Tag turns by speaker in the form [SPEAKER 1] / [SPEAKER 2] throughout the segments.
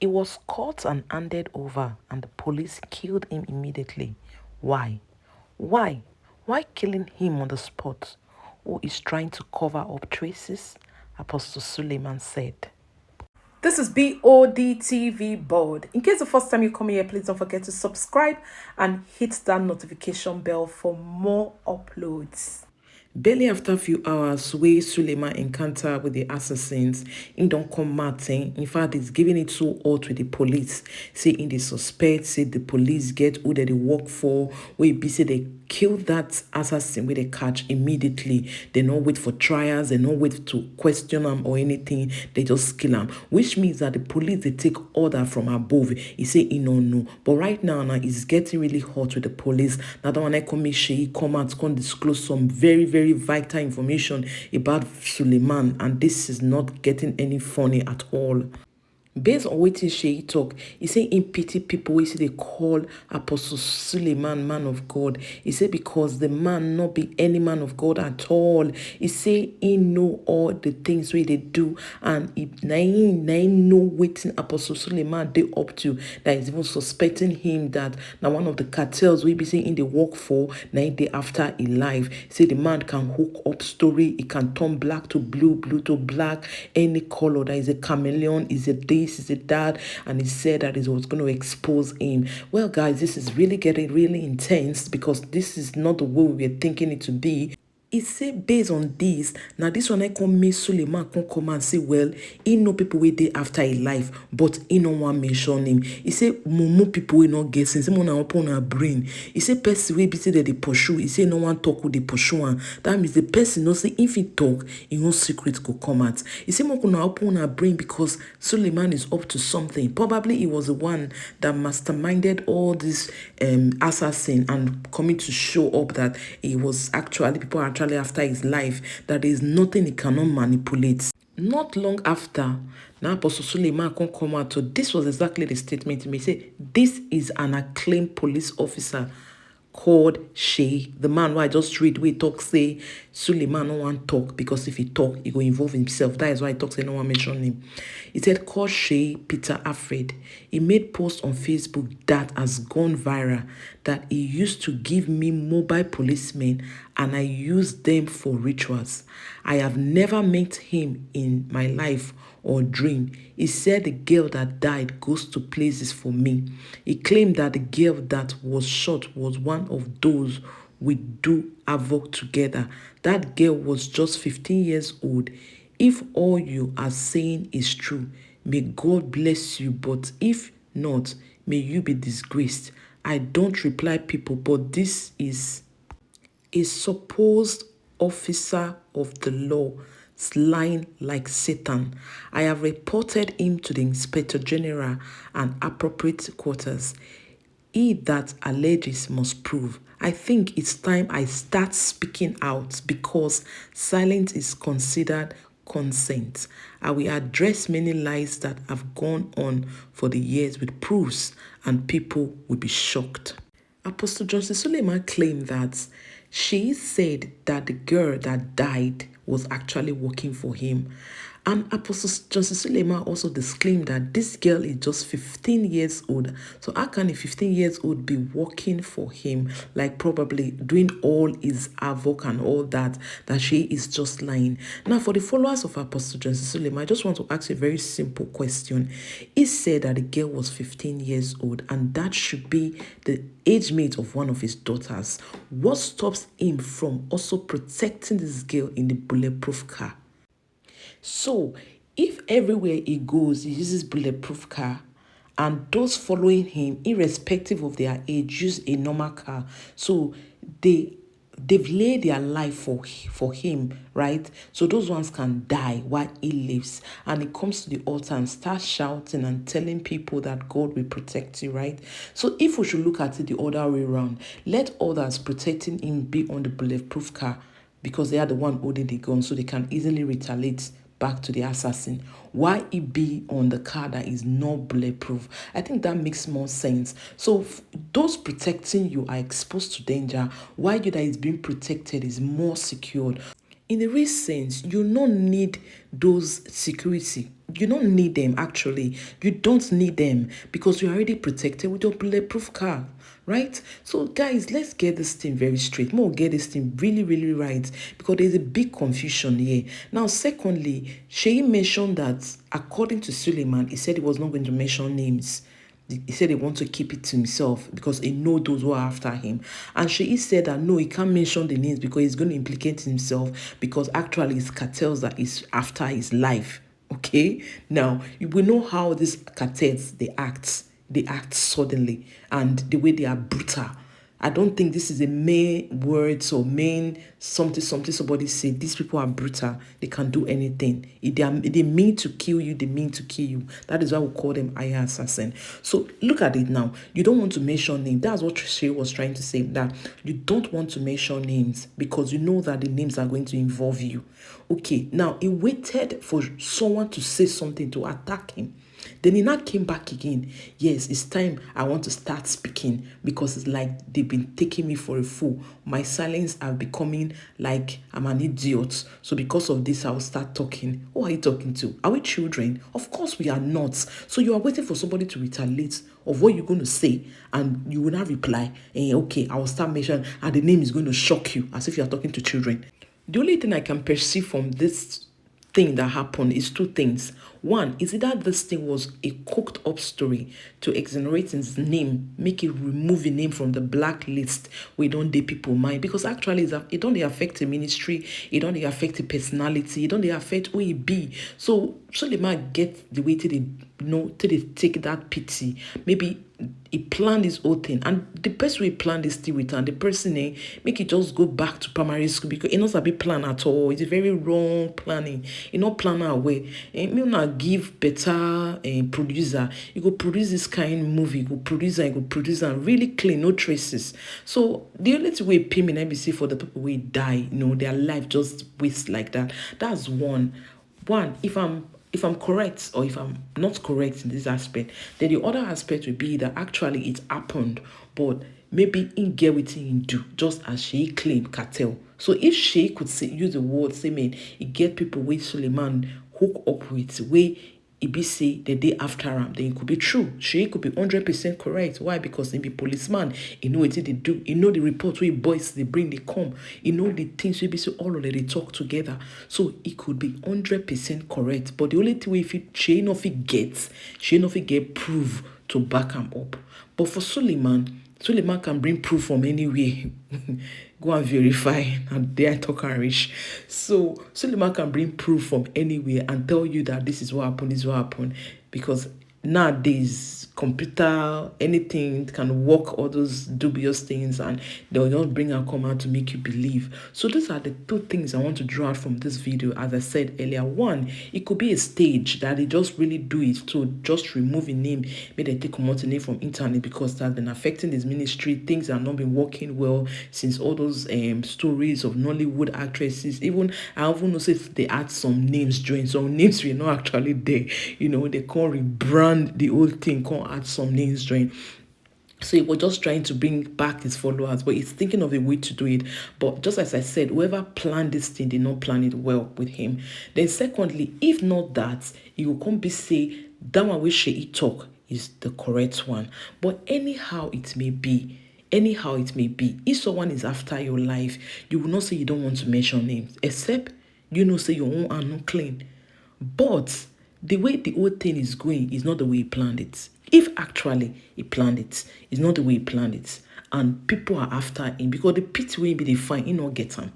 [SPEAKER 1] He was caught and handed over, and the police killed him immediately. Why? Why? Why killing him on the spot? Who is trying to cover up traces? Apostle Suleman said.
[SPEAKER 2] This is Bod TV Bod. In case the first time you come here, please don't forget to subscribe and hit that notification bell for more uploads.
[SPEAKER 1] Barely after a few hours, where Suleman encounter with the assassins, he don't come Martin. In fact, he's giving it so hot with the police. Say in the suspect, say the police get who they work for, where be say they kill that assassin where they catch immediately. They don't wait for trials, they don't wait to question him or anything, they just kill him. Which means that the police they take order from above. He say he no know. But right now it's getting really hot with the police. Now that one I come come out, come disclose some very vital information about Suleman, and this is not getting any funny at all. Based on wetin Sheyi talk, he say in pity people wey say they call Apostle Suleman man of God. He say because the man not be any man of God at all. He say he know all the things wey they do, and he know wetin Apostle Suleman they up to, that is even suspecting him that now one of the cartels we be saying in the work for now they after he life. Say the man can hook up story, he can turn black to blue, blue to black, any color. That is a chameleon, is a this, is a that, and he said that it was going to expose him. Well, guys, this is really getting really intense, because this is not the way we were thinking it to be. He say based on this, now this one I come me Suleman come and say, well, he know people wey dey after his life, but he no want mention him. He say more people will not get sense. Someone upon her brain. He say person wey be say that they pursue. He say no one talk with the pursue am. That means the person no say if he talk, his own secret go come out. He say more gonna open her brain because Suleman is up to something. Probably he was the one that masterminded all this assassin and coming to show up that he was actually people are actually after his life, that there is nothing he cannot manipulate. Not long after, now Apostle Suleman can come out. So this was exactly the statement he made. Say, this is an acclaimed police officer called Shay. The man who I just read we talk say Suleman no one talk, because if he talk, he go involve himself. That is why he talk say no one mention him. He said called Shay Peter Alfred. He made post on Facebook that has gone viral, that he used to give me mobile policemen and I used them for rituals. I have never met him in my life or dream. He said the girl that died goes to places for me. He claimed that the girl that was shot was one of those we do havoc together. That girl was just 15 years old. If all you are saying is true, may God bless you, but if not, may you be disgraced. I don't reply people, but this is a supposed officer of the law lying like Satan. I have reported him to the Inspector General and appropriate quarters. He that alleges must prove. I think it's time I start speaking out, because silence is considered consent. I will address many lies that have gone on for the years with proofs, and people will be shocked. Apostle Johnson Suleman claimed that she said that the girl that died was actually working for him. And Apostle Johnson Suleman also disclaimed that this girl is just 15 years old. So how can a 15 years old be working for him, like probably doing all his havoc and all that she is just lying? Now, for the followers of Apostle Johnson Suleman, I just want to ask a very simple question. He said that the girl was 15 years old, and that should be the age mate of one of his daughters. What stops him from also protecting this girl in the bulletproof car? So, if everywhere he goes, he uses bulletproof car, and those following him, irrespective of their age, use a normal car, so they've laid their life for him, right? So those ones can die while he lives, and he comes to the altar and starts shouting and telling people that God will protect you, right? So if we should look at it the other way around, let others protecting him be on the bulletproof car, because they are the one holding the gun, so they can easily retaliate back to the assassin. Why it be on the car that is not bulletproof? I think that makes more sense. So those protecting you are exposed to danger, while you that is being protected is more secured. In the real sense, you don't need those security You don't need them, actually. You don't need them because you're already protected with your bulletproof car, right? So, guys, let's get this thing very straight. More get this thing really, really right because there's a big confusion here. Now, secondly, Sheyi mentioned that according to Suleman, he said he was not going to mention names. He said he wants to keep it to himself because he knows those who are after him. And Sheyi said that no, he can't mention the names because he's going to implicate himself because actually it's cartels that is after his life. Okay, now we know how these cartels they act suddenly and the way they are brutal. I don't think this is a main words or main something somebody said. These people are brutal. They can do anything. If they mean to kill you, they mean to kill you. That is why we call them aya assassin. So look at it now. You don't want to mention names. That's what Shay was trying to say. That you don't want to mention names because you know that the names are going to involve you. Okay, now he waited for someone to say something to attack him. Then he now came back again. Yes, it's time I want to start speaking because it's like they've been taking me for a fool. My silence are becoming like I'm an idiot. So because of this, I'll start talking. Who are you talking to? Are we children? Of course we are not. So you are waiting for somebody to retaliate of what you're going to say and you will not reply. Okay, I will start mentioning and the name is going to shock you as if you are talking to children. The only thing I can perceive from this thing that happened is two things. One is either this thing was a cooked up story to exonerate his name, make it remove the name from the blacklist. We don't date people mind because actually it don't affect the ministry, it don't affect the personality, it don't affect who he be. So Suleman get the way to they till they take that pity. Maybe he planned his whole thing and the person we planned this thing with and the person make it just go back to primary school because it not a big plan at all. It's a very wrong planning. It not plan our way. Me not give better producer. You go produce this kind of movie, you go produce and really clean, no traces. So the only thing we pay me in NBC for the people we die, their life just waste like that. That's one. If I'm correct or if I'm not correct in this aspect, then the other aspect would be that actually it happened, but maybe in get with him do, just as she claimed cartel. So if she could use the word, say, man, it get people with Suleman hook up with, way it be say the day after him, then it could be true. She could be 100% correct. Why? Because he be policeman. He know what they do. He know the report where boys they bring, they come. He know the things we be so all of them they talk together. So it could be 100% correct. But the only thing if she know if it gets, she know if it get proof to back him up. But for Suleman can bring proof from anywhere. Go and verify. And there I talk and reach. So Suleman can bring proof from anywhere and tell you that this is what happened, this is what happened. Because nowadays, computer, anything can work all those dubious things and they'll just bring and come out to make you believe. So these are the two things I want to draw out from this video. As I said earlier, one, it could be a stage that they just really do it to just remove a name, maybe they take out a name from internet because that's been affecting his ministry. Things have not been working well since all those stories of Nollywood actresses. Even I even noticed they add some names join. Some names were not actually there. They can't rebrand the whole thing, can't add some names join. So he was just trying to bring back his followers, but he's thinking of a way to do it. But just as I said, whoever planned this thing did not plan it well with him. Then secondly, if not that, he will come be say that one which he talk is the correct one. But anyhow it may be, if someone is after your life, you will not say you don't want to mention names, except say your own are not clean. But the way the whole thing is going is not the way he planned it. If actually he planned it, it's not the way he planned it. And people are after him because the pit way be they find, he not get him.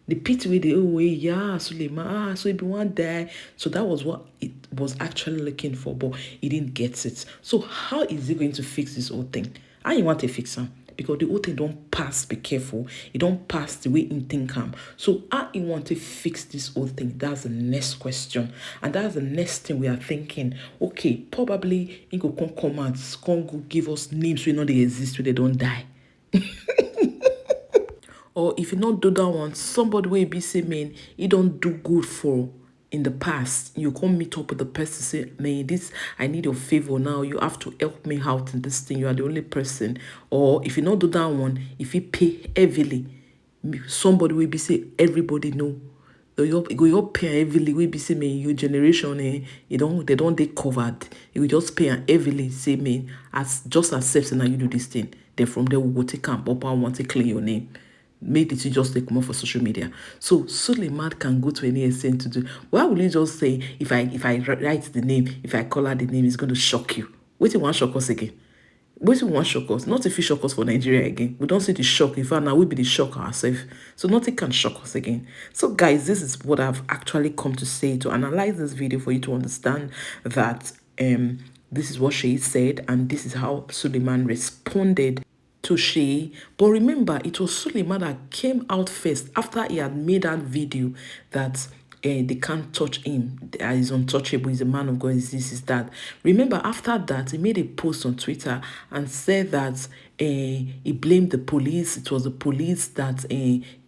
[SPEAKER 1] The pit way they yeah, Suleman, so he be one die. So that was what it was actually looking for, but he didn't get it. So how is he going to fix this whole thing? How you want to fix him? Because the whole thing don't pass, be careful. It don't pass the way in think him. So how you want to fix this whole thing? That's the next question. And that's the next thing we are thinking. Okay, probably he go come out, go give us names we know they exist, where they don't die. Or if you not do that one, somebody will be say, man, he don't do good for in the past. You come meet up with the person, say, man, I need your favor now. You have to help me out in this thing. You are the only person. Or if you not do that one, if you pay heavily, somebody will be say, everybody know go up pay heavily. We be say me your generation they don't they covered. You will just pay heavily. Say me as just accept now you do this thing. Then from there we will take camp up and want to clear your name. Made it you just take more for social media. So Suleman can go to any extent to do. Why would you just say if I write the name, if I call out the name, it's going to shock you? Wait till one shock us again. Wait till one shock us. Not if you shock us for Nigeria again. We don't see the shock. In fact, now we be the shock ourselves. So nothing can shock us again. So guys, this is what I've actually come to say to analyze this video for you to understand that this is what she said and this is how Suleman responded to Shay. But remember, it was Suleman that came out first after he had made that video that they can't touch him. He's untouchable. He's a man of God. Is that. Remember, after that, he made a post on Twitter and said that he blamed the police. It was the police that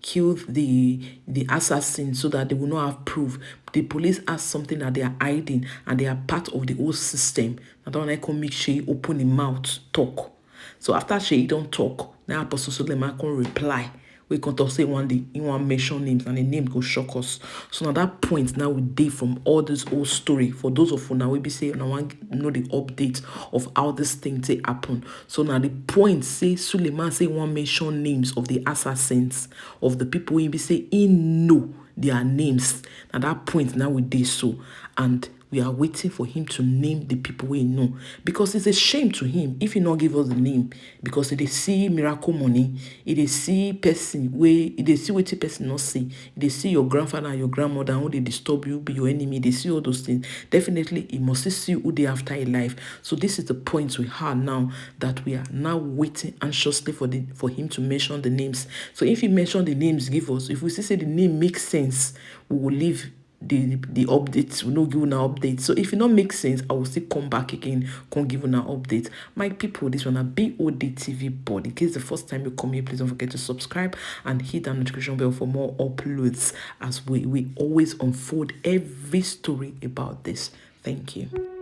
[SPEAKER 1] killed the assassin so that they will not have proof. The police has something that they are hiding and they are part of the whole system. I don't like to make Shay open his mouth, talk. So after Shay don't talk, now Apostle Suleman can reply. We can talk say one day, in one mention names and the name go shock us. So now that point now we date from all this old story. For those of you now we be saying now want know the update of how this thing they happen. So now the point say Suleman say one mention names of the assassins of the people we be say he know their names. At that point now we did so and we are waiting for him to name the people we know because it's a shame to him if he not give us the name because they see miracle money, they see person way, they see what the person not see, they see your grandfather and your grandmother who they disturb you, be your enemy, they see all those things. Definitely, he must see who they after in life. So this is the point we have now that we are now waiting anxiously for him to mention the names. So if he mention the names, give us. If we say the name makes sense, we will leave the updates. We no give an update. So if it not make sense, I will still come back again, come give an update. My people, this one a Bod TV Bod. In case the first time you come here, please don't forget to subscribe and hit that notification bell for more uploads as we always unfold every story about this. Thank you.